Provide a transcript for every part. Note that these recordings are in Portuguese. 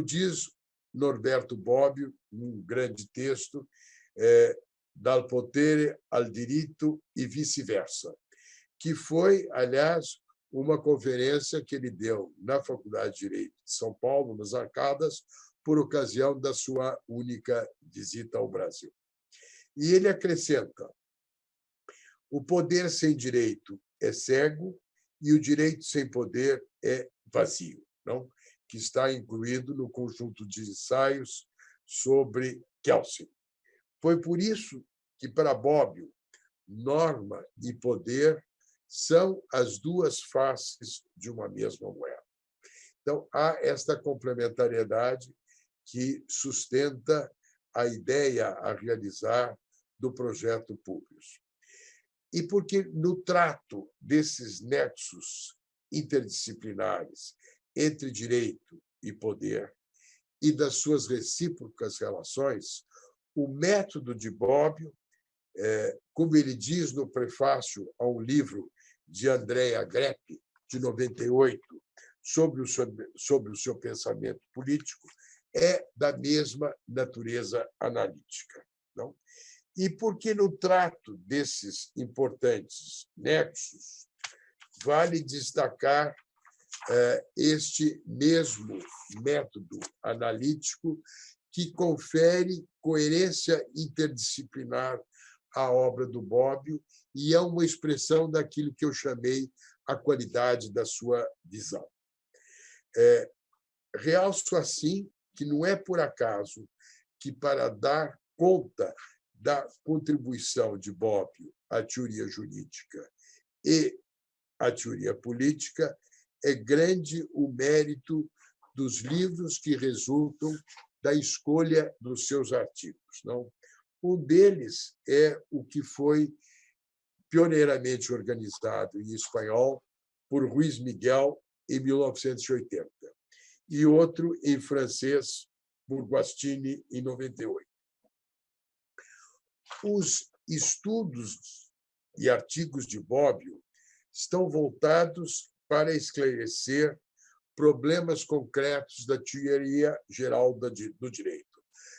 diz Norberto Bobbio, num grande texto, Dal potere al diritto e vice-versa, que foi, aliás, uma conferência que ele deu na Faculdade de Direito de São Paulo, nas Arcadas, por ocasião da sua única visita ao Brasil. E ele acrescenta: o poder sem direito é cego e o direito sem poder é vazio, não? Que está incluído no conjunto de ensaios sobre Kelsen. Foi por isso que, para Bobbio, norma e poder são as duas faces de uma mesma moeda. Então, há esta complementariedade que sustenta a ideia a realizar do projeto Publius. E porque, no trato desses nexos interdisciplinares entre direito e poder e das suas recíprocas relações, o método de Bobbio, como ele diz no prefácio a um livro de Andrea Greppi, de 98, sobre o seu pensamento político, é da mesma natureza analítica. Não? E porque, no trato desses importantes nexos, vale destacar este mesmo método analítico que confere coerência interdisciplinar à obra do Bobbio e é uma expressão daquilo que eu chamei a qualidade da sua visão. Realço assim que não é por acaso que, para dar conta da contribuição de Bobbio à teoria jurídica e à teoria política, é grande o mérito dos livros que resultam da escolha dos seus artigos. Não? Um deles é o que foi pioneiramente organizado em espanhol por Ruiz Miguel em 1980, e outro em francês por Guastini em 98. Os estudos e artigos de Bobbio estão voltados para esclarecer problemas concretos da teoria geral do direito.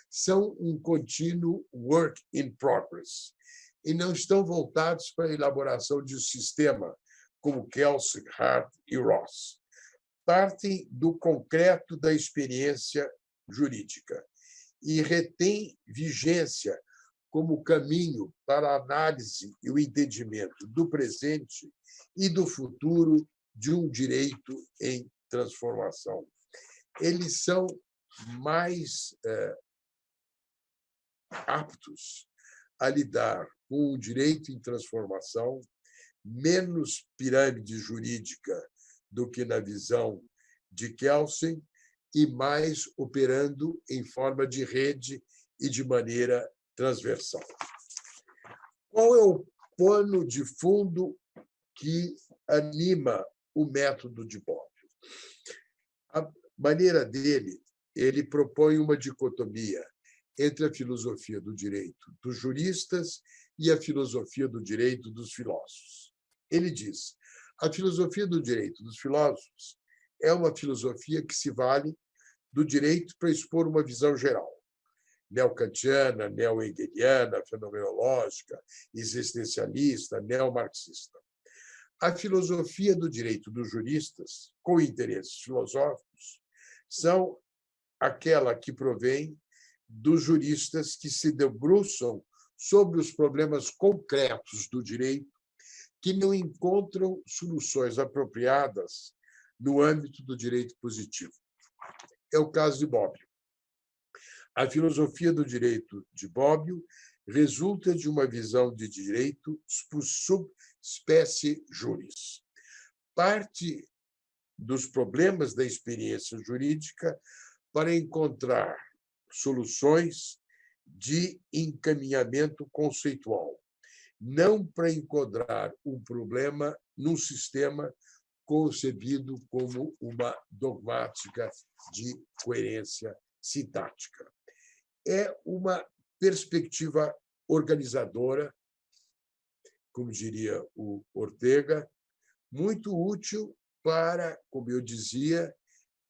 São um contínuo work in progress e não estão voltados para a elaboração de um sistema como Kelsen, Hart e Ross. Partem do concreto da experiência jurídica e retêm vigência como caminho para a análise e o entendimento do presente e do futuro de um direito em transformação. Eles são mais aptos a lidar com o direito em transformação, menos pirâmide jurídica do que na visão de Kelsen e mais operando em forma de rede e de maneira transversal. Qual é o pano de fundo que anima o método de Bobbio? A maneira dele, ele propõe uma dicotomia entre a filosofia do direito dos juristas e a filosofia do direito dos filósofos. Ele diz: a filosofia do direito dos filósofos é uma filosofia que se vale do direito para expor uma visão geral, neocantiana, neo-hegeliana, fenomenológica, existencialista, neomarxista. A filosofia do direito dos juristas, com interesses filosóficos, são aquela que provém dos juristas que se debruçam sobre os problemas concretos do direito, que não encontram soluções apropriadas no âmbito do direito positivo. É o caso de Bobbio. A filosofia do direito de Bobbio resulta de uma visão de direito por subspecie juris. Parte dos problemas da experiência jurídica para encontrar soluções de encaminhamento conceitual, não para encontrar um problema num sistema concebido como uma dogmática de coerência sintática. É uma perspectiva organizadora, como diria o Ortega, muito útil para, como eu dizia,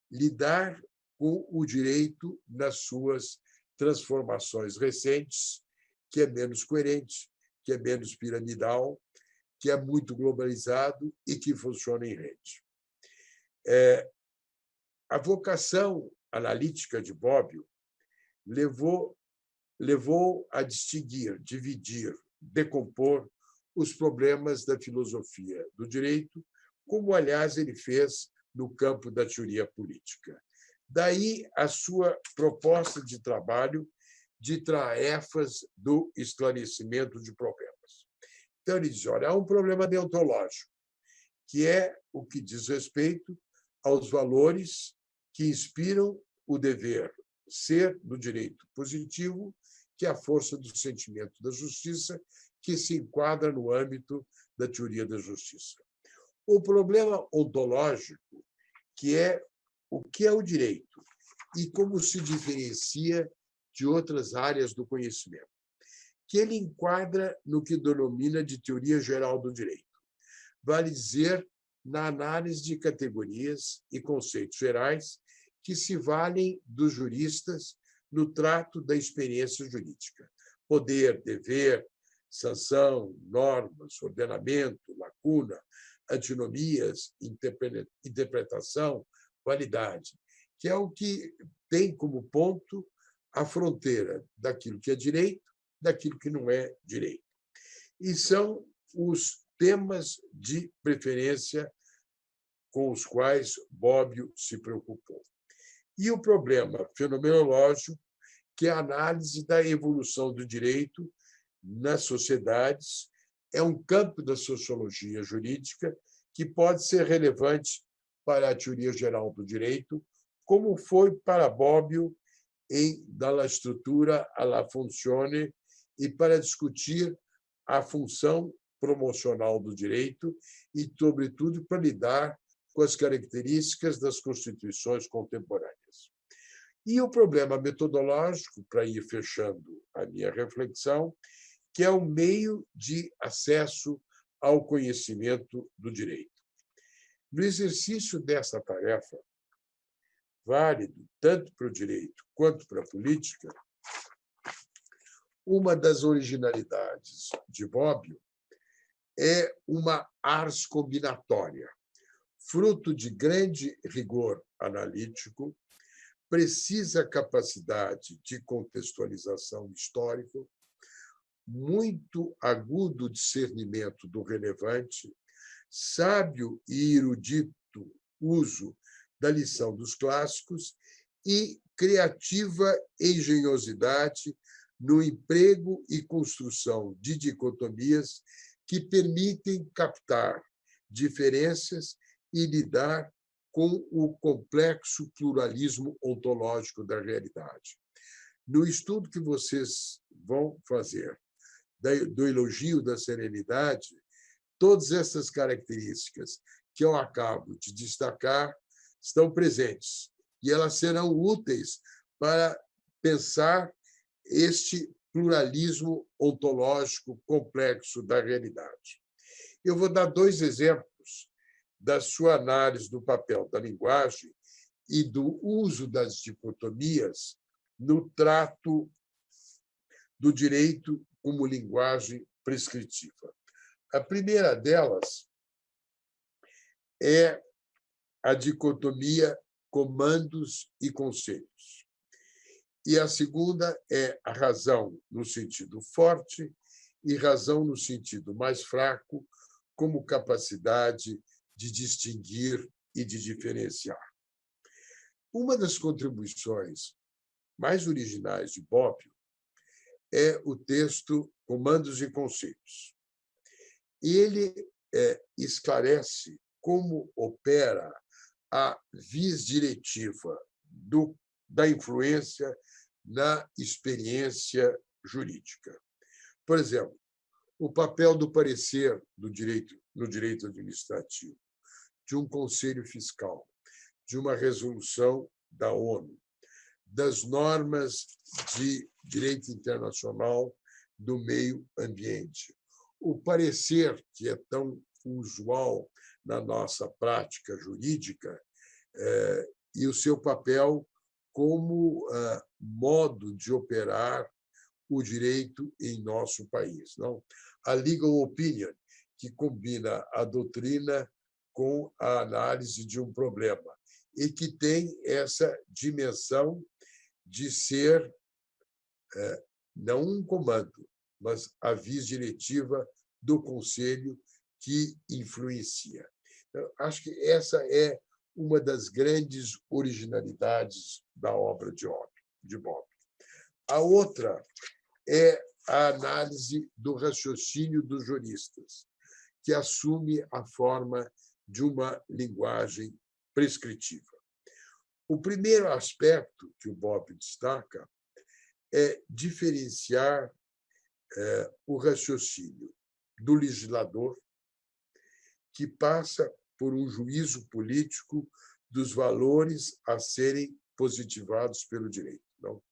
lidar com o direito nas suas transformações recentes, que é menos coerente, que é menos piramidal, que é muito globalizado e que funciona em rede. A vocação analítica de Bobbio levou a distinguir, dividir, decompor os problemas da filosofia do direito, como, aliás, ele fez no campo da teoria política. Daí a sua proposta de trabalho de tarefas do esclarecimento de problemas. Então, ele diz, olha, há um problema deontológico, que é o que diz respeito aos valores que inspiram o dever ser do direito positivo, que é a força do sentimento da justiça, que se enquadra no âmbito da teoria da justiça. O problema ontológico, que é o que é o direito e como se diferencia de outras áreas do conhecimento, que ele enquadra no que denomina de teoria geral do direito. Vale dizer, na análise de categorias e conceitos gerais que se valem dos juristas no trato da experiência jurídica. Poder, dever, sanção, normas, ordenamento, lacuna, antinomias, interpretação, validade, que é o que tem como ponto a fronteira daquilo que é direito, daquilo que não é direito. E são os temas de preferência com os quais Bobbio se preocupou. E o problema fenomenológico, que é a análise da evolução do direito nas sociedades, é um campo da sociologia jurídica que pode ser relevante para a teoria geral do direito, como foi para Bobbio em Dalla Struttura alla Funzione e para discutir a função promocional do direito e, sobretudo, para lidar com as características das constituições contemporâneas. E o problema metodológico, para ir fechando a minha reflexão, que é o meio de acesso ao conhecimento do direito. No exercício dessa tarefa, válido tanto para o direito quanto para a política, uma das originalidades de Bobbio é uma ars combinatória, fruto de grande rigor analítico, precisa capacidade de contextualização histórica, muito agudo discernimento do relevante, sábio e erudito uso da lição dos clássicos e criativa engenhosidade no emprego e construção de dicotomias que permitem captar diferenças e lidar com o complexo pluralismo ontológico da realidade. No estudo que vocês vão fazer do elogio da serenidade, todas essas características que eu acabo de destacar estão presentes e elas serão úteis para pensar este pluralismo ontológico complexo da realidade. Eu vou dar 2 exemplos da sua análise do papel da linguagem e do uso das dicotomias no trato do direito como linguagem prescritiva. A primeira delas é a dicotomia comandos e conceitos. E a segunda é a razão no sentido forte e razão no sentido mais fraco, como capacidade de distinguir e de diferenciar. Uma das contribuições mais originais de Bobbio é o texto Comandos e Conceitos. Ele esclarece como opera a vis diretiva da influência na experiência jurídica. Por exemplo, o papel do parecer no direito administrativo, de um conselho fiscal, de uma resolução da ONU, das normas de direito internacional do meio ambiente. O parecer, que é tão usual na nossa prática jurídica, e o seu papel como modo de operar o direito em nosso país. Não? A legal opinion, que combina a doutrina com a análise de um problema e que tem essa dimensão de ser não um comando, mas a vis diretiva do Conselho que influencia. Eu acho que essa é uma das grandes originalidades da obra de Bob. A outra é a análise do raciocínio dos juristas, que assume a forma de uma linguagem prescritiva. O primeiro aspecto que o Bob destaca é diferenciar o raciocínio do legislador, que passa por um juízo político dos valores a serem positivados pelo direito. Não?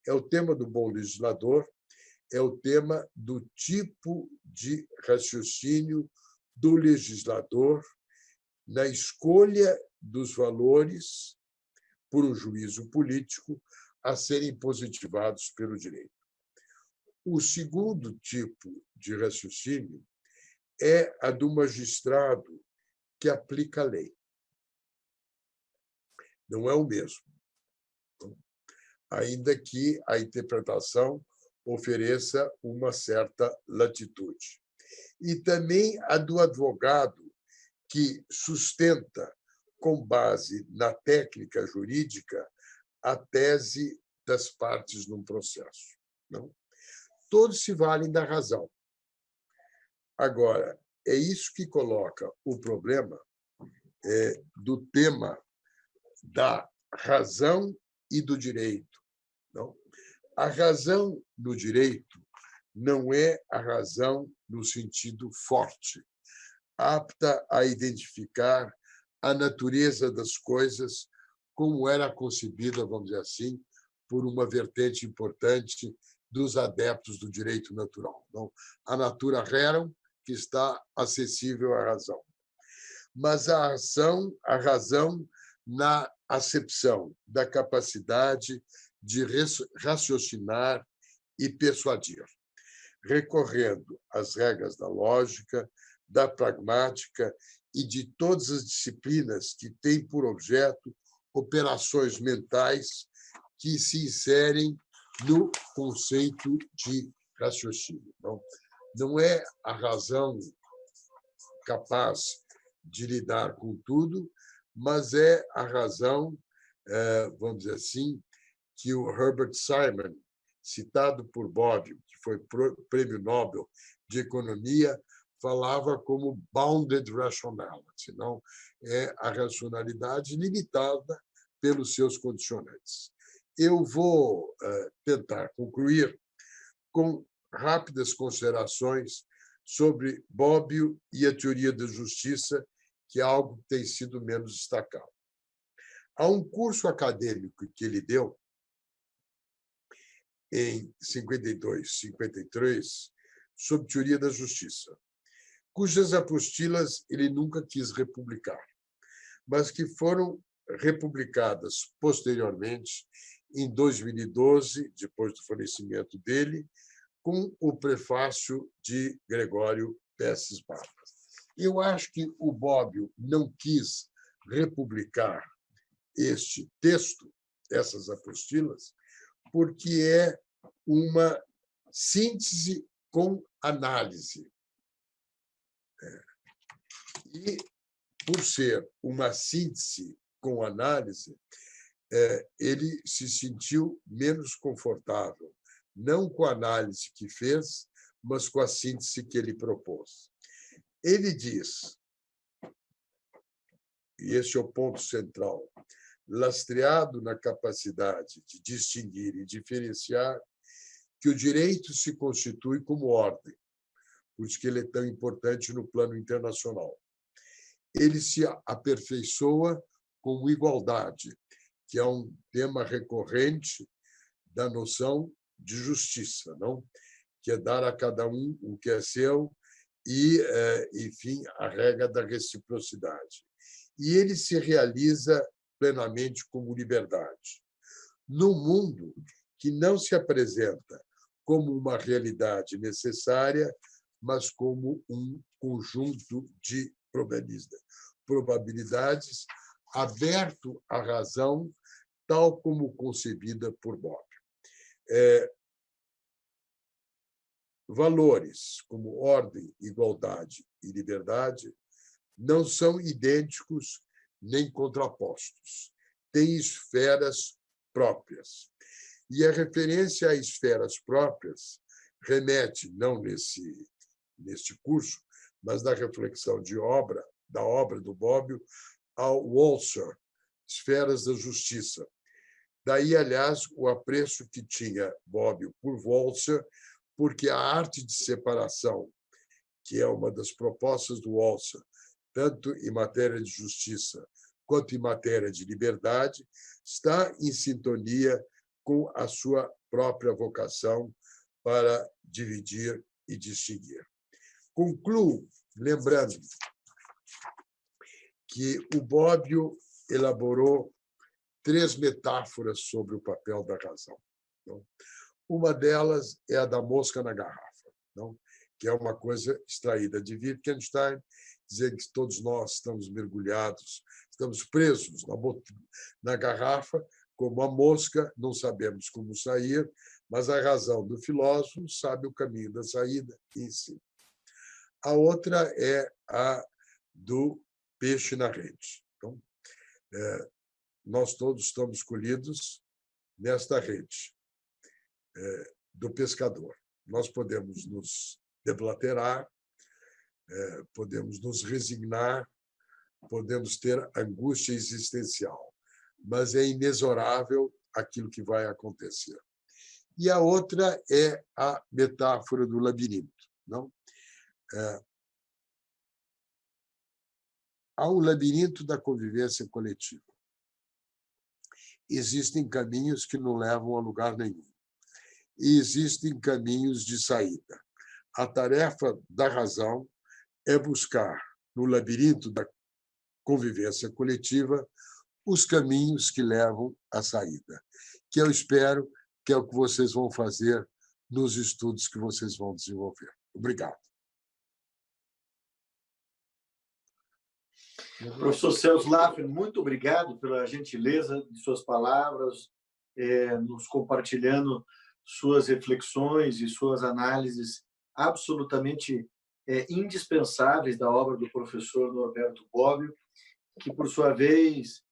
É o tema do bom legislador, é o tema do tipo de raciocínio do legislador na escolha dos valores por um juízo político a serem positivados pelo direito. O segundo tipo de raciocínio é a do magistrado que aplica a lei. Não é o mesmo, ainda que a interpretação ofereça uma certa latitude. E também a do advogado que sustenta, com base na técnica jurídica, a tese das partes num processo. Não? Todos se valem da razão. Agora, é isso que coloca o problema do tema da razão e do direito. Não? A razão no direito não é a razão no sentido forte, apta a identificar a natureza das coisas como era concebida, vamos dizer assim, por uma vertente importante dos adeptos do direito natural. Não? A natura rerum, que está acessível à razão. Mas a razão na acepção da capacidade de raciocinar e persuadir, recorrendo às regras da lógica, da pragmática e de todas as disciplinas que têm por objeto operações mentais que se inserem no conceito de raciocínio. Não é a razão capaz de lidar com tudo, mas é a razão, vamos dizer assim, que o Herbert Simon, citado por Bob, que foi prêmio Nobel de Economia, falava como bounded rationality, não é a racionalidade limitada pelos seus condicionantes. Eu vou tentar concluir com rápidas considerações sobre Bobbio e a teoria da justiça, que é algo que tem sido menos destacado. Há um curso acadêmico que ele deu em 52, 53, sobre teoria da justiça, cujas apostilas ele nunca quis republicar, mas que foram republicadas posteriormente, em 2012, depois do falecimento dele, com o prefácio de Gregório Pesses Barba. Eu acho que o Bobbio não quis republicar este texto, essas apostilas, porque é uma síntese com análise. E, por ser uma síntese com análise, ele se sentiu menos confortável, não com a análise que fez, mas com a síntese que ele propôs. Ele diz, e esse é o ponto central, lastreado na capacidade de distinguir e diferenciar, que o direito se constitui como ordem, por isso que ele é tão importante no plano internacional. Ele se aperfeiçoa como igualdade, que é um tema recorrente da noção de justiça, não? Que é dar a cada um o que é seu e, enfim, a regra da reciprocidade. E ele se realiza plenamente como liberdade. num mundo que não se apresenta como uma realidade necessária, mas como um conjunto de probabilidades aberto à razão, tal como concebida por Bob. Valores como ordem, igualdade e liberdade não são idênticos nem contrapostos. Têm esferas próprias. E a referência a esferas próprias remete, não neste curso, mas na reflexão da obra do Bobbio, ao Walser, Esferas da Justiça. Daí, aliás, o apreço que tinha Bobbio por Walser, porque a arte de separação, que é uma das propostas do Walser, tanto em matéria de justiça quanto em matéria de liberdade, está em sintonia com a sua própria vocação para dividir e distinguir. Concluo lembrando que o Bobbio elaborou 3 metáforas sobre o papel da razão. Uma delas é a da mosca na garrafa, que é uma coisa extraída de Wittgenstein, dizendo que todos nós estamos mergulhados, estamos presos na garrafa, como a mosca, não sabemos como sair, mas a razão do filósofo sabe o caminho da saída em si. A outra é a do peixe na rede. Então, nós todos estamos colhidos nesta rede do pescador. Nós podemos nos deblaterar, podemos nos resignar, podemos ter angústia existencial, mas é inexorável aquilo que vai acontecer. E a outra é a metáfora do labirinto. Há um labirinto da convivência coletiva. Existem caminhos que não levam a lugar nenhum. E existem caminhos de saída. A tarefa da razão é buscar, no labirinto da convivência coletiva, os caminhos que levam à saída, que eu espero que é o que vocês vão fazer nos estudos que vocês vão desenvolver. Obrigado. Professor Celso Laffer, muito obrigado pela gentileza de suas palavras, nos compartilhando suas reflexões e suas análises absolutamente indispensáveis da obra do professor Norberto Bobbio, que, por sua vez,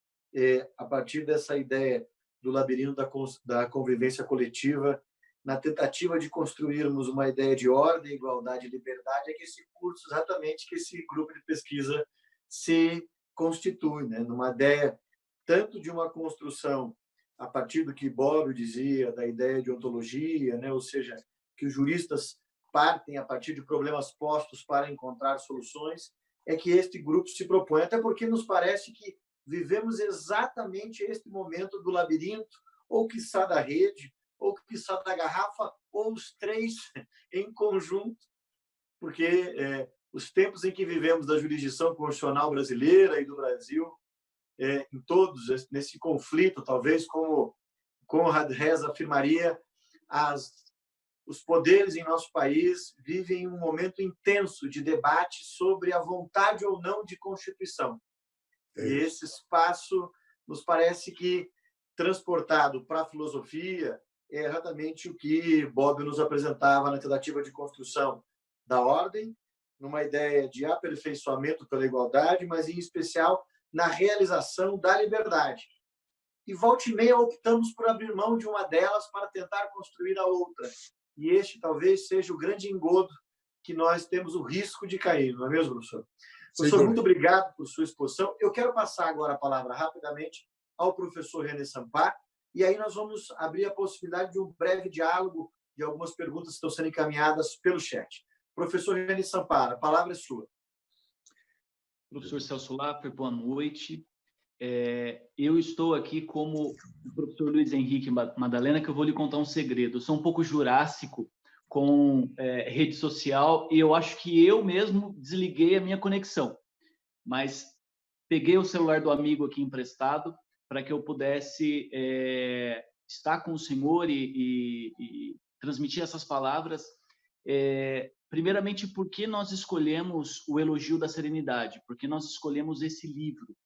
a partir dessa ideia do labirinto da convivência coletiva, na tentativa de construirmos uma ideia de ordem, igualdade e liberdade, é que esse curso, exatamente, que esse grupo de pesquisa se constitui, numa ideia tanto de uma construção a partir do que Bobbio dizia, da ideia de ontologia, ou seja, que os juristas partem a partir de problemas postos para encontrar soluções, é que este grupo se propõe, até porque nos parece que vivemos exatamente este momento do labirinto, ou quiçá da rede, ou quiçá da garrafa, ou os 3 em conjunto, porque os tempos em que vivemos da jurisdição constitucional brasileira e do Brasil, em todos, nesse conflito, talvez, como Conrad Reza afirmaria, os poderes em nosso país vivem um momento intenso de debate sobre a vontade ou não de Constituição. E esse espaço nos parece que, transportado para a filosofia, é exatamente o que Bobbio nos apresentava na tentativa de construção da ordem, numa ideia de aperfeiçoamento pela igualdade, mas, em especial, na realização da liberdade. E, volta e meia, optamos por abrir mão de uma delas para tentar construir a outra. E este talvez seja o grande engodo que nós temos o risco de cair, não é mesmo, professor? Professor, muito obrigado por sua exposição. Eu quero passar agora a palavra rapidamente ao professor René Sampar, e aí nós vamos abrir a possibilidade de um breve diálogo de algumas perguntas que estão sendo encaminhadas pelo chat. Professor René Sampar, a palavra é sua. Professor Celso Laffer, boa noite. Eu estou aqui como o professor Luiz Henrique Madalena, que eu vou lhe contar um segredo. Eu sou um pouco jurássico com rede social e eu acho que eu mesmo desliguei a minha conexão, mas peguei o celular do amigo aqui emprestado para que eu pudesse estar com o senhor e transmitir essas palavras. Primeiramente, por que nós escolhemos o Elogio da Serenidade? Porque nós escolhemos esse livro.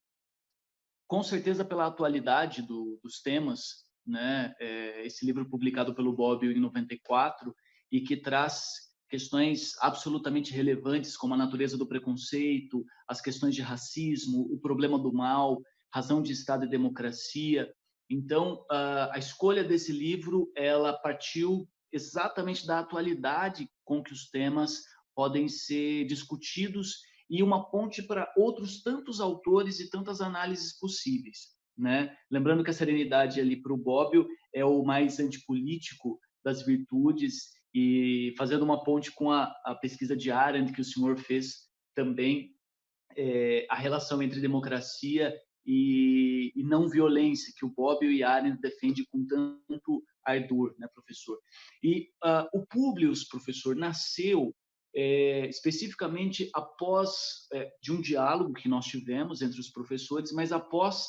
Com certeza pela atualidade dos temas, né? Esse livro publicado pelo Bobbio em 94 e que traz questões absolutamente relevantes como a natureza do preconceito, as questões de racismo, o problema do mal, razão de Estado e democracia. Então, a escolha desse livro, ela partiu exatamente da atualidade com que os temas podem ser discutidos e uma ponte para outros tantos autores e tantas análises possíveis, né? Lembrando que a serenidade ali para o Bobbio é o mais antipolítico das virtudes, e fazendo uma ponte com a pesquisa de Arendt que o senhor fez também, a relação entre democracia e não violência, que o Bobbio e Arendt defendem com tanto ardor, né, professor? E o Publius, professor, nasceu especificamente após de um diálogo que nós tivemos entre os professores, mas após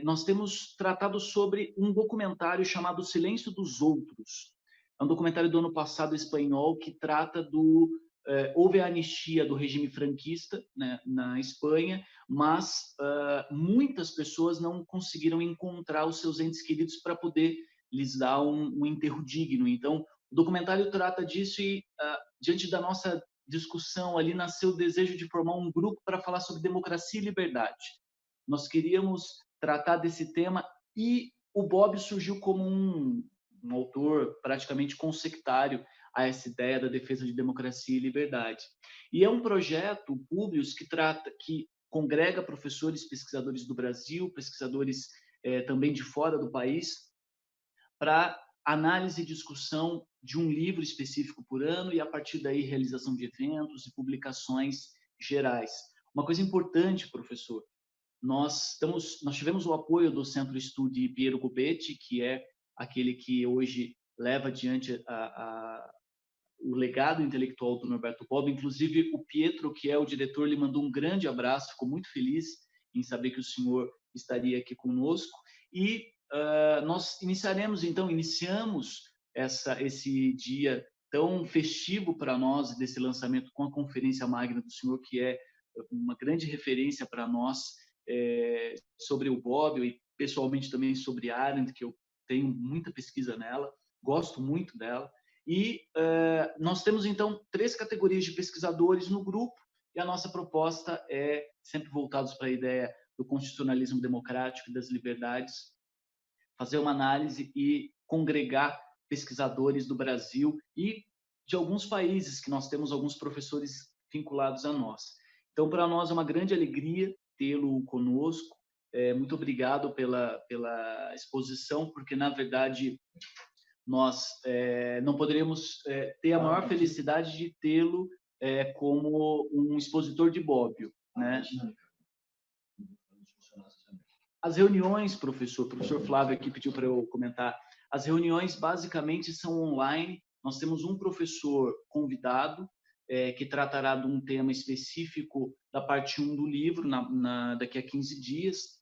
nós temos tratado sobre um documentário chamado Silêncio dos Outros. É um documentário do ano passado espanhol que trata houve a anistia do regime franquista, né, na Espanha, mas muitas pessoas não conseguiram encontrar os seus entes queridos para poder lhes dar um enterro digno. Então, o documentário trata disso e, diante da nossa discussão ali, nasceu o desejo de formar um grupo para falar sobre democracia e liberdade. Nós queríamos tratar desse tema e o Bobbio surgiu como um autor praticamente consectário a essa ideia da defesa de democracia e liberdade. E é um projeto, Publius, que congrega professores, pesquisadores do Brasil, pesquisadores também de fora do país, para análise e discussão de um livro específico por ano e, a partir daí, realização de eventos e publicações gerais. Uma coisa importante, professor, nós tivemos o apoio do Centro Studi Piero Gobetti, que é aquele que hoje leva adiante o legado intelectual do Norberto Bobbio. Inclusive, o Pietro, que é o diretor, lhe mandou um grande abraço, ficou muito feliz em saber que o senhor estaria aqui conosco. E nós iniciamos esse dia tão festivo para nós, desse lançamento, com a Conferência Magna do senhor, que é uma grande referência para nós sobre o Bobbio e, pessoalmente, também sobre Arendt, que eu tenho muita pesquisa nela, gosto muito dela. E nós temos, então, 3 categorias de pesquisadores no grupo, e a nossa proposta é sempre voltados para a ideia do constitucionalismo democrático e das liberdades, fazer uma análise e congregar pesquisadores do Brasil e de alguns países, que nós temos alguns professores vinculados a nós. Então, para nós é uma grande alegria tê-lo conosco. Muito obrigado pela exposição, porque, na verdade, nós não poderíamos ter a maior felicidade de tê-lo como um expositor de Bobbio, né? As reuniões, o professor Flávio aqui pediu para eu comentar, as reuniões basicamente são online. Nós temos um professor convidado que tratará de um tema específico da parte 1 do livro, daqui a 15 dias,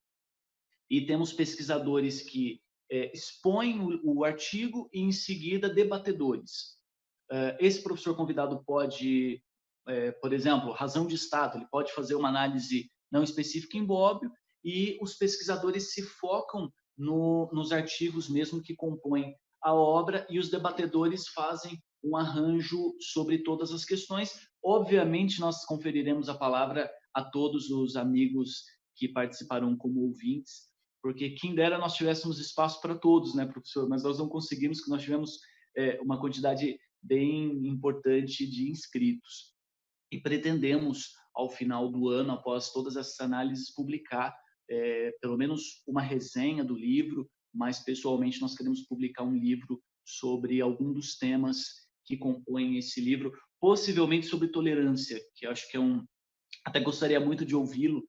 e temos pesquisadores que expõem o artigo e, em seguida, debatedores. Esse professor convidado pode, por exemplo, razão de Estado, ele pode fazer uma análise não específica em Bobbio, e os pesquisadores se focam nos artigos mesmo que compõem a obra, e os debatedores fazem um arranjo sobre todas as questões. Obviamente, nós conferiremos a palavra a todos os amigos que participarão como ouvintes, porque quem dera nós tivéssemos espaço para todos, né, professor? Mas nós não conseguimos, que nós tivemos uma quantidade bem importante de inscritos. E pretendemos, ao final do ano, após todas essas análises, publicar pelo menos uma resenha do livro, mas, pessoalmente, nós queremos publicar um livro sobre algum dos temas que compõem esse livro, possivelmente sobre tolerância, que eu acho que até gostaria muito de ouvi-lo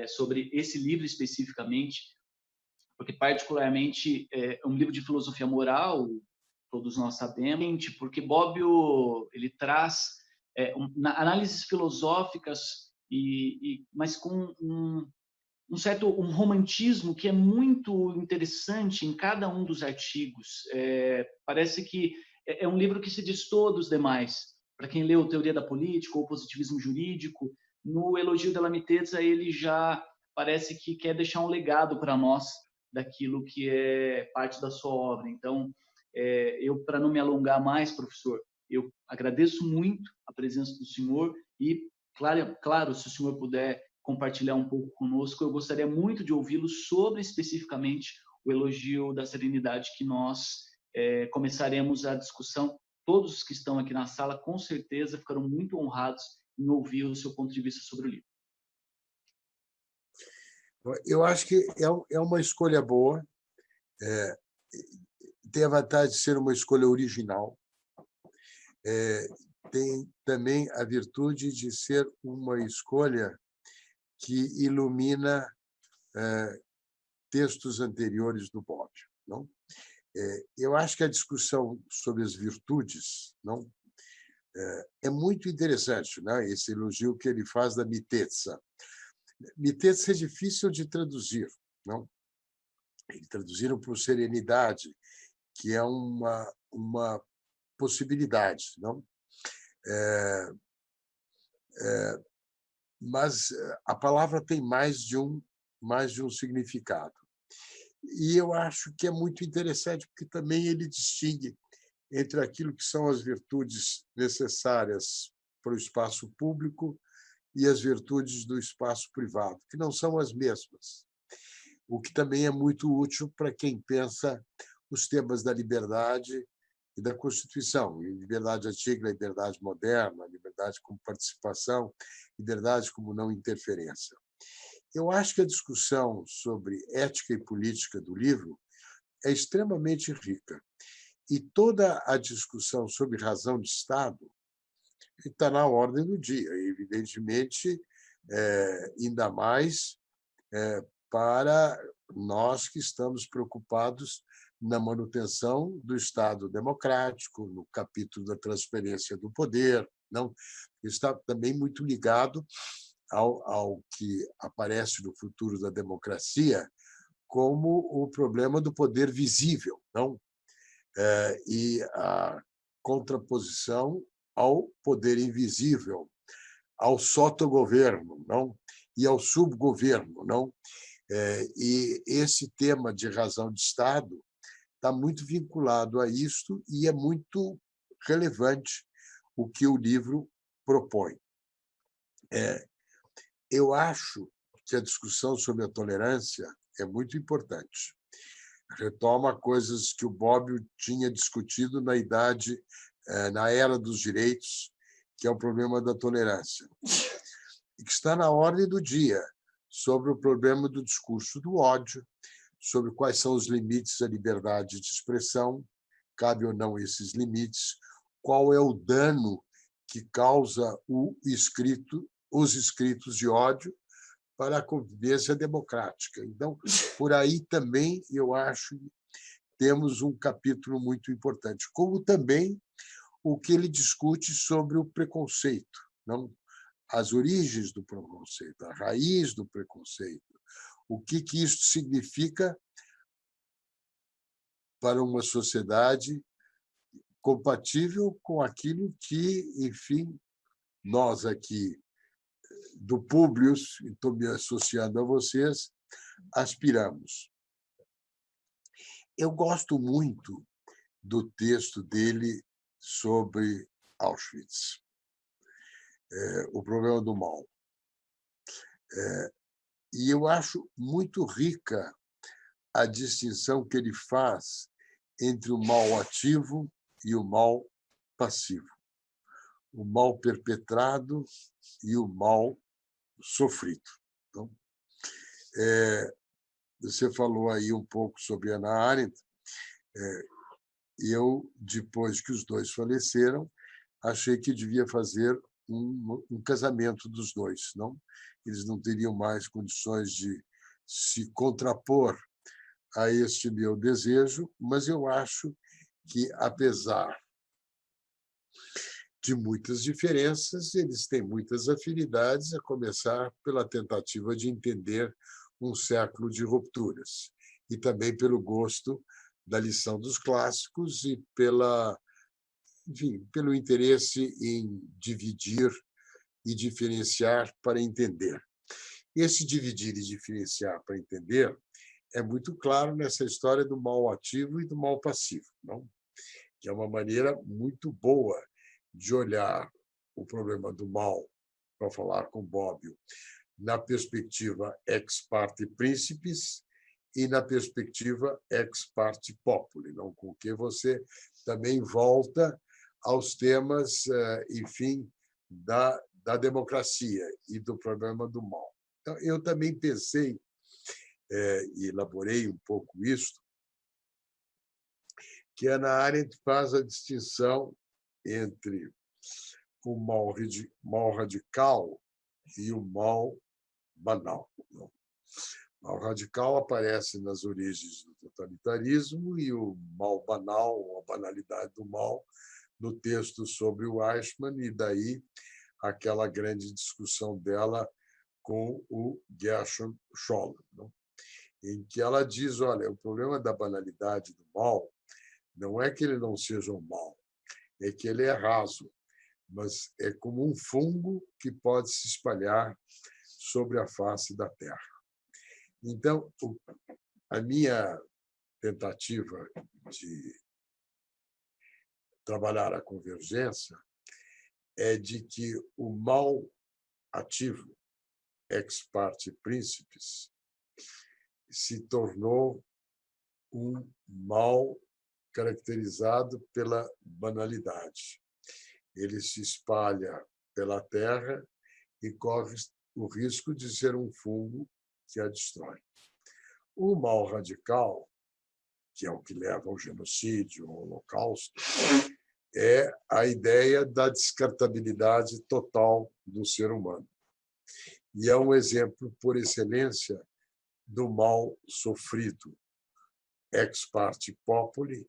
sobre esse livro especificamente, porque, particularmente, é um livro de filosofia moral, todos nós sabemos, porque Bobbio ele traz análises filosóficas, mas com um romantismo que é muito interessante em cada um dos artigos. Parece que é um livro que se destoa dos demais. Para quem leu Teoria da Política ou Positivismo Jurídico, no Elogio della Mitezza ele já parece que quer deixar um legado para nós daquilo que é parte da sua obra. Então, para não me alongar mais, professor, eu agradeço muito a presença do senhor e, claro, se o senhor puder compartilhar um pouco conosco, eu gostaria muito de ouvi-lo sobre, especificamente, o Elogio da Serenidade, que nós começaremos a discussão. Todos os que estão aqui na sala, com certeza, ficaram muito honrados em ouvir o seu ponto de vista sobre o livro. Eu acho que é uma escolha boa, tem a vantagem de ser uma escolha original, tem também a virtude de ser uma escolha que ilumina textos anteriores do Bob. Não? Eu acho que a discussão sobre as virtudes não é muito interessante, né? Esse elogio que ele faz da Mitezza. Mitezza é difícil de traduzir, não? Eles traduziram por serenidade, que é uma possibilidade, não? Mas a palavra tem mais de um significado. E eu acho que é muito interessante, porque também ele distingue entre aquilo que são as virtudes necessárias para o espaço público e as virtudes do espaço privado, que não são as mesmas. O que também é muito útil para quem pensa os temas da liberdade e da Constituição, liberdade antiga, liberdade moderna, liberdade como participação, liberdade como não interferência. Eu acho que a discussão sobre ética e política do livro é extremamente rica. E toda a discussão sobre razão de Estado está na ordem do dia, evidentemente, ainda mais para nós que estamos preocupados na manutenção do Estado democrático, no capítulo da transferência do poder. Não está também muito ligado ao que aparece no futuro da democracia como o problema do poder visível, não? E a contraposição ao poder invisível, ao sotogoverno, não? E ao subgoverno, não? E esse tema de razão de Estado está muito vinculado a isto e é muito relevante o que o livro propõe. Eu acho que a discussão sobre a tolerância é muito importante. Retoma coisas que o Bobbio tinha discutido na era dos direitos, que é o problema da tolerância, e que está na ordem do dia, sobre o problema do discurso do ódio, sobre quais são os limites da liberdade de expressão, cabe ou não esses limites, qual é o dano que causa os escritos de ódio para a convivência democrática. Então, por aí também, eu acho, temos um capítulo muito importante, como também o que ele discute sobre o preconceito, não? As origens do preconceito, a raiz do preconceito, o que isso significa para uma sociedade compatível com aquilo que, enfim, nós aqui do Públio, estou me associando a vocês, aspiramos. Eu gosto muito do texto dele sobre Auschwitz, o problema do mal. E eu acho muito rica a distinção que ele faz entre o mal ativo e o mal passivo, o mal perpetrado e o mal sofrido. Então, você falou aí um pouco sobre Hannah Arendt. Eu, depois que os dois faleceram, achei que devia fazer um casamento dos dois, não? Eles não teriam mais condições de se contrapor a este meu desejo, mas eu acho que, apesar de muitas diferenças, eles têm muitas afinidades, a começar pela tentativa de entender um século de rupturas, e também pelo gosto da lição dos clássicos e enfim, pelo interesse em dividir e diferenciar para entender. Esse dividir e diferenciar para entender é muito claro nessa história do mal ativo e do mal passivo, não? Que é uma maneira muito boa de olhar o problema do mal, para falar com Bobbio, na perspectiva ex parte principis e na perspectiva ex parte populi, não? Com que você também volta aos temas, enfim, da democracia e do problema do mal. Então, eu também pensei e elaborei um pouco isso, que a Hannah Arendt faz a distinção entre o mal radical e o mal banal. O mal radical aparece nas origens do totalitarismo e o mal banal, a banalidade do mal, no texto sobre o Eichmann, e daí aquela grande discussão dela com o Gershom Scholem, em que ela diz, olha, o problema da banalidade do mal não é que ele não seja um mal, é que ele é raso, mas é como um fungo que pode se espalhar sobre a face da Terra. Então, a minha tentativa de trabalhar a convergência é de que o mal ativo, ex parte principis, se tornou um mal caracterizado pela banalidade. Ele se espalha pela terra e corre o risco de ser um fungo que a destrói. O mal radical, que é o que leva ao genocídio, ao holocausto, é a ideia da descartabilidade total do ser humano. E é um exemplo, por excelência, do mal sofrido, ex parte populi,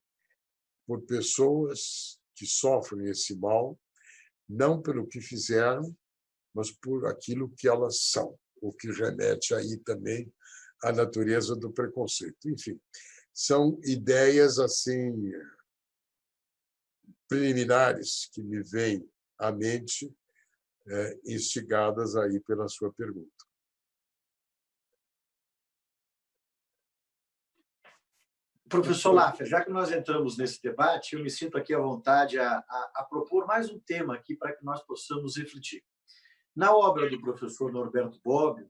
por pessoas que sofrem esse mal, não pelo que fizeram, mas por aquilo que elas são, o que remete aí também à natureza do preconceito. Enfim, são ideias assim preliminares que me vêm à mente, instigadas aí pela sua pergunta. Professor Laffer, já que nós entramos nesse debate, eu me sinto aqui à vontade a propor mais um tema aqui para que nós possamos refletir. Na obra do professor Norberto Bobbio,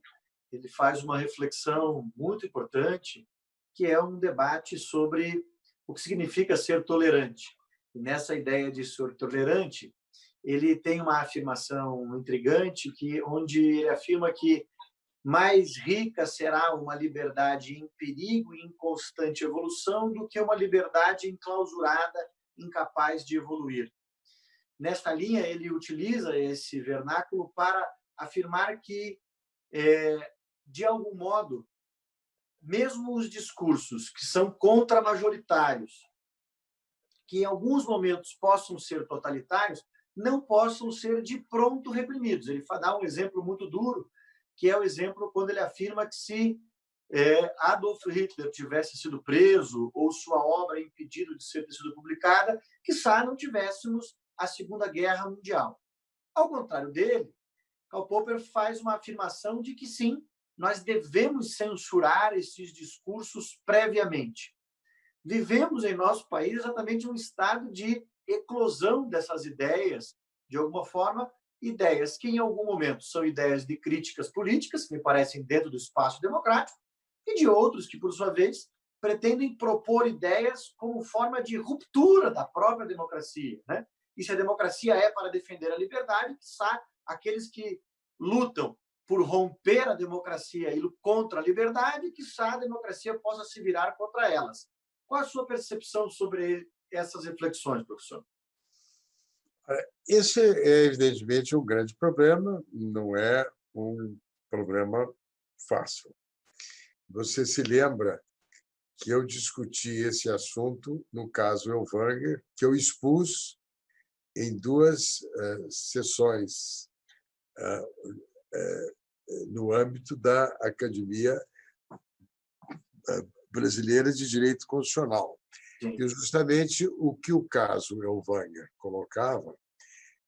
ele faz uma reflexão muito importante, que é um debate sobre o que significa ser tolerante. E nessa ideia de ser tolerante, ele tem uma afirmação intrigante, onde ele afirma que mais rica será uma liberdade em perigo e em constante evolução do que uma liberdade enclausurada, incapaz de evoluir. Nesta linha, ele utiliza esse vernáculo para afirmar que, de algum modo, mesmo os discursos que são contra-majoritários, que em alguns momentos possam ser totalitários, não possam ser de pronto reprimidos. Ele dá um exemplo muito duro, que é o exemplo quando ele afirma que se Adolf Hitler tivesse sido preso ou sua obra impedido de ter sido publicada, quiçá não tivéssemos a Segunda Guerra Mundial. Ao contrário dele, Karl Popper faz uma afirmação de que, sim, nós devemos censurar esses discursos previamente. Vivemos em nosso país exatamente um estado de eclosão dessas ideias, de alguma forma, ideias que, em algum momento, são ideias de críticas políticas, que me parecem dentro do espaço democrático, e de outros que, por sua vez, pretendem propor ideias como forma de ruptura da própria democracia, né? E se a democracia é para defender a liberdade, quiçá aqueles que lutam por romper a democracia e contra a liberdade, quiçá a democracia possa se virar contra elas. Qual a sua percepção sobre essas reflexões, professor? Esse é, evidentemente, um grande problema, não é um problema fácil. Você se lembra que eu discuti esse assunto no caso Elvanger, que eu expus em duas sessões no âmbito da Academia brasileira de direito constitucional. Sim. E justamente o que o caso Elvanger colocava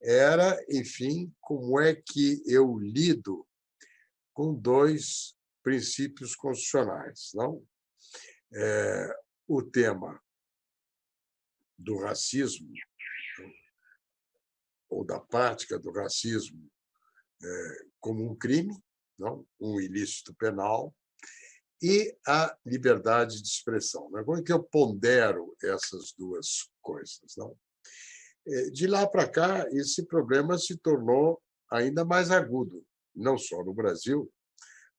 era, enfim, como é que eu lido com dois princípios constitucionais, não? O tema do racismo ou da prática do racismo como um crime, não, um ilícito penal, e a liberdade de expressão. Como é que eu pondero essas duas coisas? Não? De lá para cá, esse problema se tornou ainda mais agudo, não só no Brasil,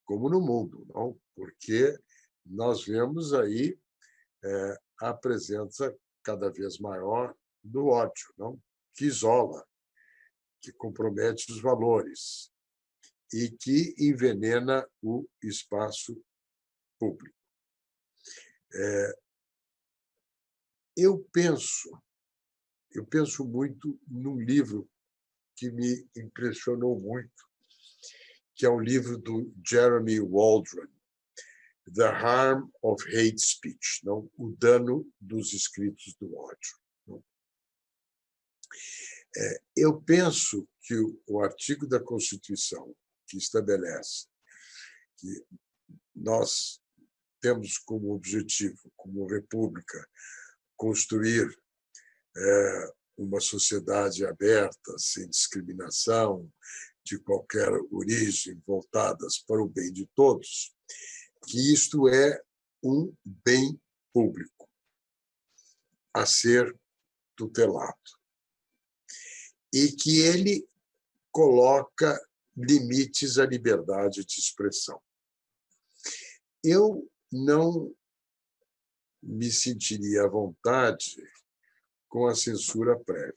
como no mundo, não? Porque nós vemos aí a presença cada vez maior do ódio, não? Que isola, que compromete os valores e que envenena o espaço público. Eu penso muito num livro que me impressionou muito, que é um livro do Jeremy Waldron, The Harm of Hate Speech, não? O dano dos escritos do ódio. Não? Eu penso que o artigo da Constituição que estabelece que nós temos como objetivo, como república, construir uma sociedade aberta, sem discriminação, de qualquer origem, voltadas para o bem de todos, que isto é um bem público a ser tutelado e que ele coloca limites à liberdade de expressão. Eu não me sentiria à vontade com a censura prévia,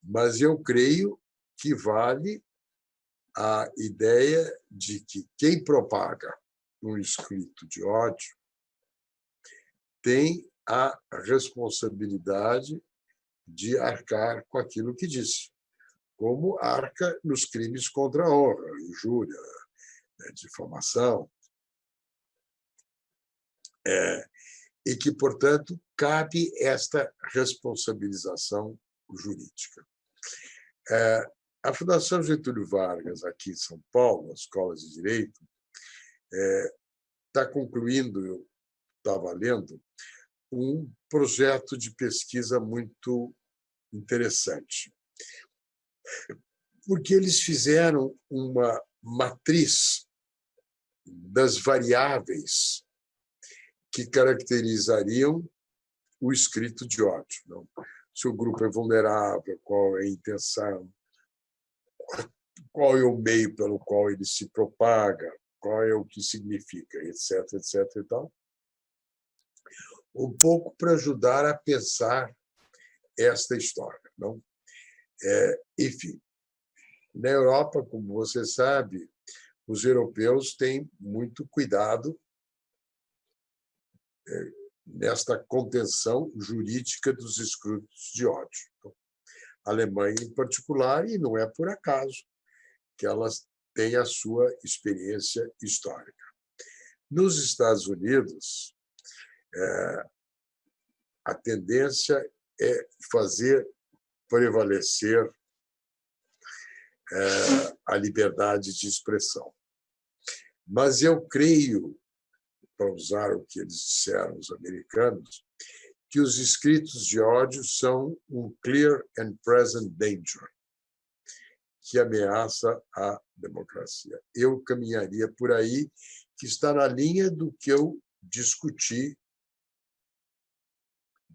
mas eu creio que vale a ideia de que quem propaga um escrito de ódio tem a responsabilidade de arcar com aquilo que disse, como arca nos crimes contra a honra, injúria, difamação, e que, portanto, cabe esta responsabilização jurídica. A Fundação Getúlio Vargas, aqui em São Paulo, a Escola de Direito, está concluindo, eu estava lendo, um projeto de pesquisa muito interessante, porque eles fizeram uma matriz das variáveis que caracterizariam o escrito de ódio. Não? Se o grupo é vulnerável, qual é a intenção, qual é o meio pelo qual ele se propaga, qual é o que significa, etc., etc. E tal. Um pouco para ajudar a pensar esta história. Não? Enfim, na Europa, como você sabe, os europeus têm muito cuidado nesta contenção jurídica dos escritos de ódio. Então, a Alemanha, em particular, e não é por acaso que elas têm a sua experiência histórica. Nos Estados Unidos, a tendência é fazer prevalecer a liberdade de expressão. Mas eu creio, para usar o que eles disseram, os americanos, que os escritos de ódio são um clear and present danger que ameaça a democracia. Eu caminharia por aí, que está na linha do que eu discuti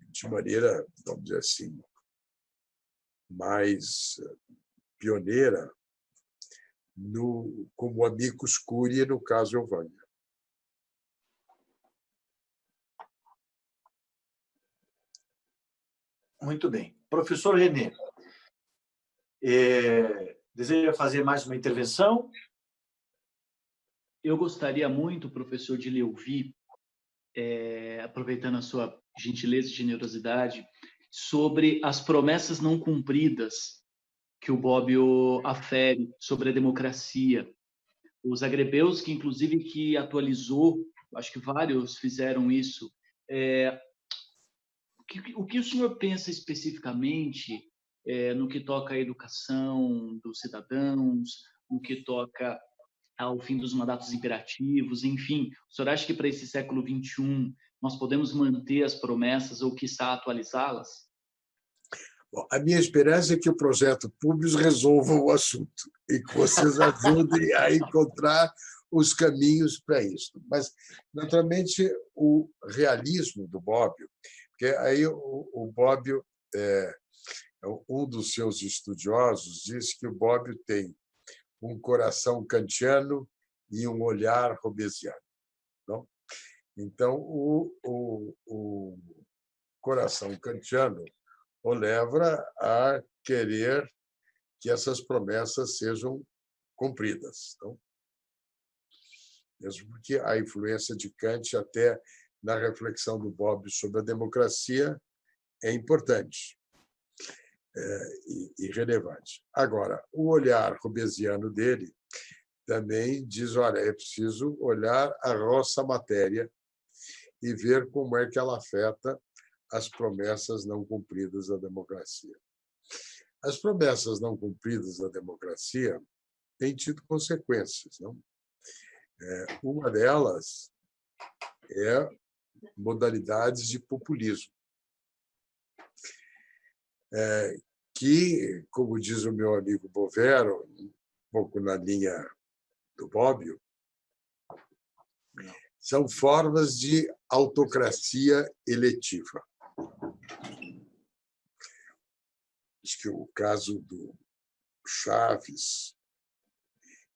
de maneira, vamos dizer assim, mais pioneira como amicus curiae no caso Elvanger. Muito bem. Professor René, deseja fazer mais uma intervenção? Eu gostaria muito, professor, de lhe ouvir, aproveitando a sua gentileza e generosidade, sobre as promessas não cumpridas que o Bobbio afere sobre a democracia. O Zagrebelski, inclusive, que atualizou, acho que vários fizeram isso. O que o senhor pensa especificamente no que toca à educação dos cidadãos, no que toca ao fim dos mandatos imperativos, enfim? O senhor acha que para esse século XXI nós podemos manter as promessas ou, quiçá, atualizá-las? Bom, a minha esperança é que o projeto Publius resolva o assunto e que vocês ajudem a encontrar os caminhos para isso. Mas, naturalmente, o realismo do Bobbio, porque aí o Bobbio, um dos seus estudiosos, diz que o Bobbio tem um coração kantiano e um olhar robesiano. Não? Então, o coração kantiano o leva a querer que essas promessas sejam cumpridas. Então, mesmo porque a influência de Kant, até na reflexão do Bobbio sobre a democracia, é importante e relevante. Agora, o olhar robesiano dele também diz, olha, é preciso olhar a nossa matéria e ver como é que ela afeta as promessas não cumpridas da democracia. As promessas não cumpridas da democracia têm tido consequências. Não? Uma delas é modalidades de populismo, que, como diz o meu amigo Bovero, um pouco na linha do Bobbio, são formas de autocracia eletiva. Acho que o caso do Chaves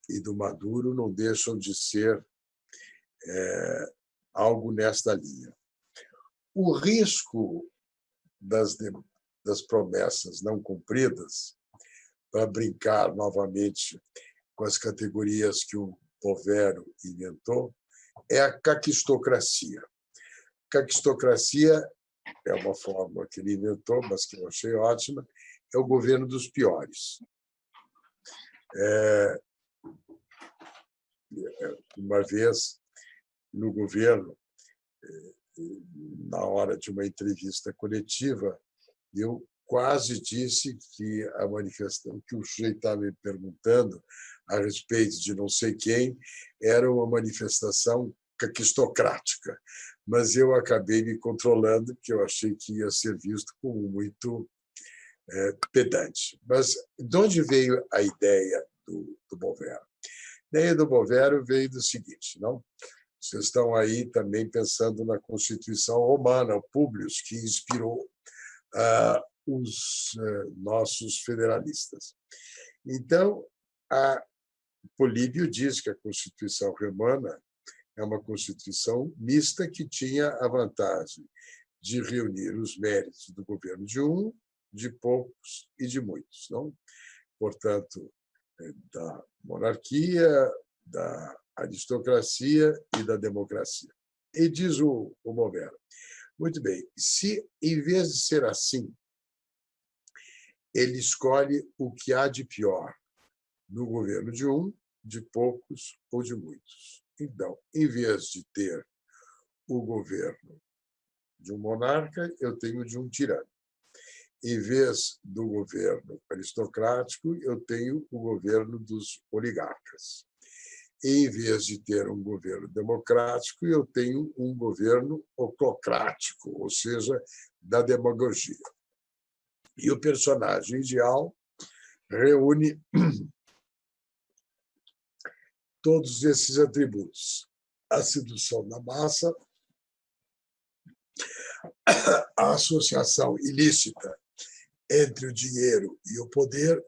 e do Maduro não deixam de ser algo nesta linha. O risco das promessas não cumpridas, para brincar novamente com as categorias que o Bovero inventou, é a caquistocracia. Caquistocracia é uma forma que ele inventou, mas que eu achei ótima, é o governo dos piores. Uma vez, no governo, na hora de uma entrevista coletiva, eu quase disse que a manifestação que o sujeito estava me perguntando a respeito de não sei quem era uma manifestação caquistocrática, mas eu acabei me controlando, porque eu achei que ia ser visto como muito pedante. Mas de onde veio a ideia do Bovero? A ideia do Bovero veio do seguinte, não? Vocês estão aí também pensando na Constituição Romana, o Públio, que inspirou os nossos federalistas. Então, a Políbio diz que a Constituição Romana é uma Constituição mista que tinha a vantagem de reunir os méritos do governo de poucos e de muitos. Não? Portanto, da monarquia, da aristocracia e da democracia. E diz o Bovero, muito bem, se, em vez de ser assim, ele escolhe o que há de pior no governo de poucos ou de muitos. Então, em vez de ter o governo de um monarca, eu tenho de um tirano. Em vez do governo aristocrático, eu tenho o governo dos oligarcas. Em vez de ter um governo democrático, eu tenho um governo oclocrático, ou seja, da demagogia. E o personagem ideal reúne todos esses atributos: a sedução da massa, a associação ilícita entre o dinheiro e o poder,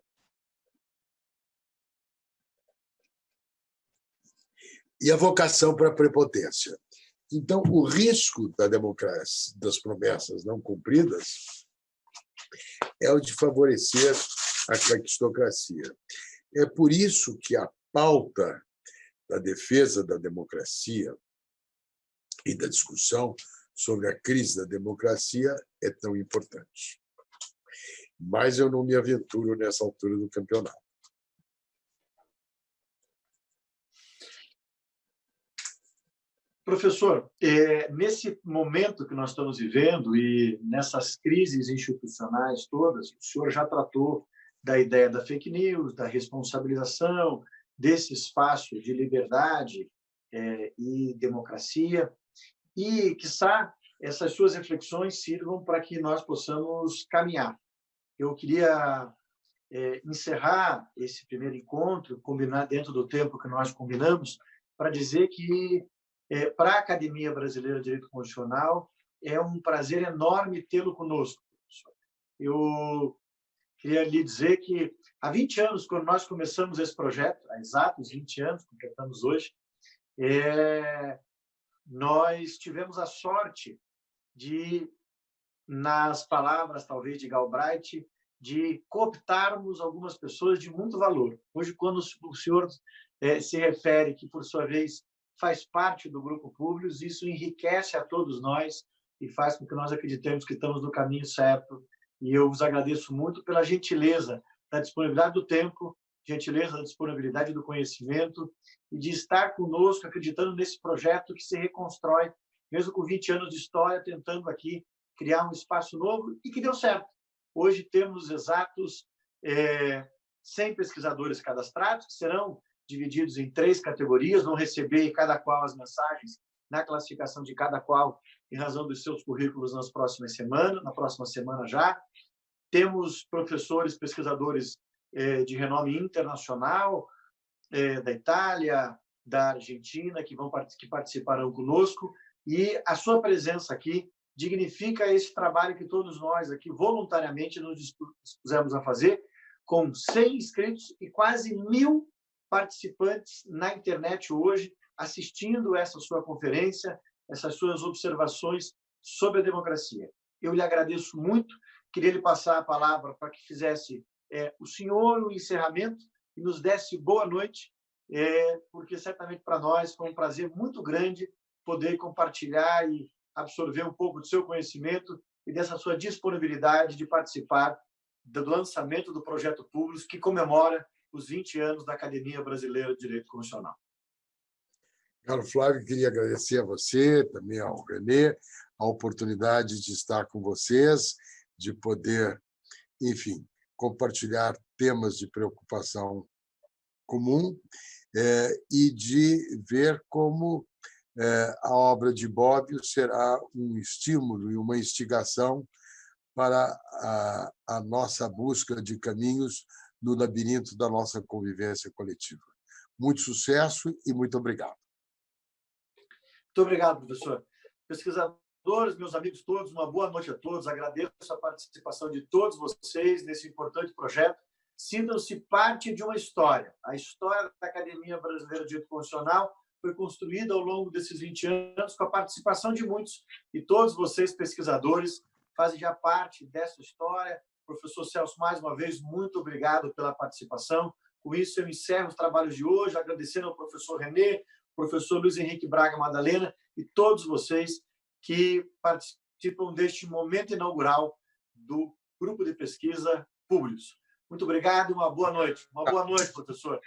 e a vocação para a prepotência. Então, o risco da democracia, das promessas não cumpridas, é o de favorecer a caquistocracia. É por isso que a pauta da defesa da democracia e da discussão sobre a crise da democracia é tão importante. Mas eu não me aventuro nessa altura do campeonato. Professor, nesse momento que nós estamos vivendo e nessas crises institucionais todas, o senhor já tratou da ideia da fake news, da responsabilização, desse espaço de liberdade e democracia, e, quiçá, essas suas reflexões sirvam para que nós possamos caminhar. Eu queria encerrar esse primeiro encontro, combinar dentro do tempo que nós combinamos, para dizer que, para a Academia Brasileira de Direito Constitucional, é um prazer enorme tê-lo conosco, professor. Eu queria lhe dizer que, há 20 anos, quando nós começamos esse projeto, há exatos 20 anos, completamos hoje, nós tivemos a sorte de, nas palavras, talvez, de Galbraith, de cooptarmos algumas pessoas de muito valor. Hoje, quando o senhor se refere que, por sua vez, faz parte do Grupo Publius, isso enriquece a todos nós e faz com que nós acreditemos que estamos no caminho certo. E eu vos agradeço muito pela gentileza da disponibilidade do tempo, gentileza da disponibilidade do conhecimento e de estar conosco, acreditando nesse projeto que se reconstrói, mesmo com 20 anos de história, tentando aqui criar um espaço novo e que deu certo. Hoje temos exatos 100 pesquisadores cadastrados, que serão divididos em 3 categorias, vão receber cada qual as mensagens na classificação de cada qual, em razão dos seus currículos na próxima semana já. Temos professores, pesquisadores de renome internacional, da Itália, da Argentina, que participarão conosco, e a sua presença aqui dignifica esse trabalho que todos nós aqui voluntariamente nos dispusemos a fazer, com 100 inscritos e quase 1000 participantes na internet hoje, assistindo essa sua conferência, essas suas observações sobre a democracia. Eu lhe agradeço muito, queria lhe passar a palavra para que fizesse o senhor o encerramento e nos desse boa noite, porque certamente para nós foi um prazer muito grande poder compartilhar e absorver um pouco do seu conhecimento e dessa sua disponibilidade de participar do lançamento do projeto Publius, que comemora os 20 anos da Academia Brasileira de Direito Constitucional. Carlos Flávio, queria agradecer a você, também ao René, a oportunidade de estar com vocês, de poder, enfim, compartilhar temas de preocupação comum e de ver como a obra de Bobbio será um estímulo e uma instigação para a nossa busca de caminhos no labirinto da nossa convivência coletiva. Muito sucesso e muito obrigado. Muito obrigado, professor. Pesquisadores, meus amigos todos, uma boa noite a todos. Agradeço a participação de todos vocês nesse importante projeto. Sintam-se parte de uma história. A história da Academia Brasileira de Direito Constitucional foi construída ao longo desses 20 anos com a participação de muitos, e todos vocês, pesquisadores, fazem já parte dessa história. Professor Celso, mais uma vez, muito obrigado pela participação. Com isso, eu encerro os trabalhos de hoje, agradecendo ao professor René, professor Luiz Henrique Braga Madalena e todos vocês que participam deste momento inaugural do Grupo de Pesquisa Publius. Muito obrigado e uma boa noite. Uma boa noite, professor.